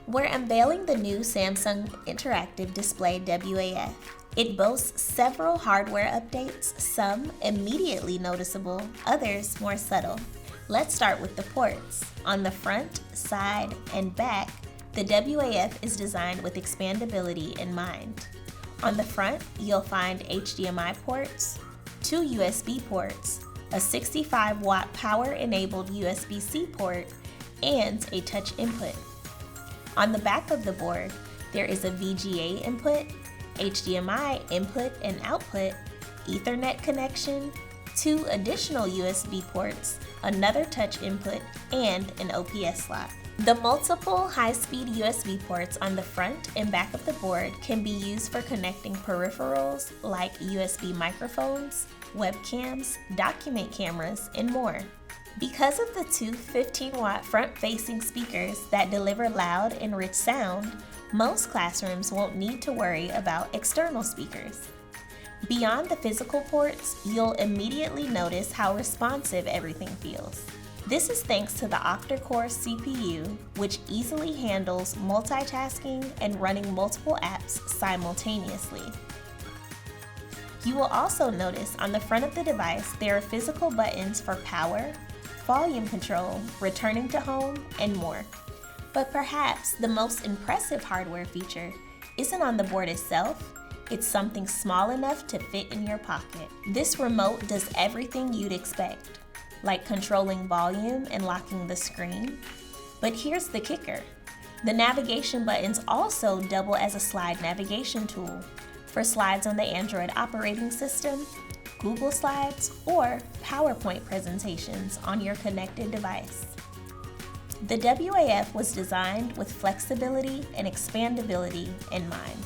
We're unveiling the new Samsung Interactive Display WAF. It boasts several hardware updates, some immediately noticeable, others more subtle. Let's start with the ports. On the front, side, and back, the WAF is designed with expandability in mind. On the front, you'll find HDMI ports, 2 USB ports, a 65-watt power-enabled USB-C port, and a touch input. On the back of the board, there is a VGA input, HDMI input and output, Ethernet connection, 2 additional USB ports, another touch input, and an OPS slot. The multiple high-speed USB ports on the front and back of the board can be used for connecting peripherals like USB microphones, webcams, document cameras, and more. Because of the 2 15-watt front-facing speakers that deliver loud and rich sound, most classrooms won't need to worry about external speakers. Beyond the physical ports, you'll immediately notice how responsive everything feels. This is thanks to the octa-core CPU, which easily handles multitasking and running multiple apps simultaneously. You will also notice on the front of the device there are physical buttons for power, volume control, returning to home, and more. But perhaps the most impressive hardware feature isn't on the board itself, it's something small enough to fit in your pocket. This remote does everything you'd expect, like controlling volume and locking the screen. But here's the kicker. The navigation buttons also double as a slide navigation tool for slides on the Android operating system, Google Slides, or PowerPoint presentations on your connected device. The WAF was designed with flexibility and expandability in mind.